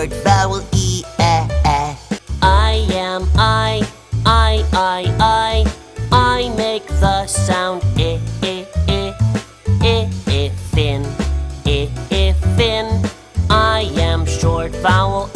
short vowel E, I am I make the sound I, thin, thin. I am short vowel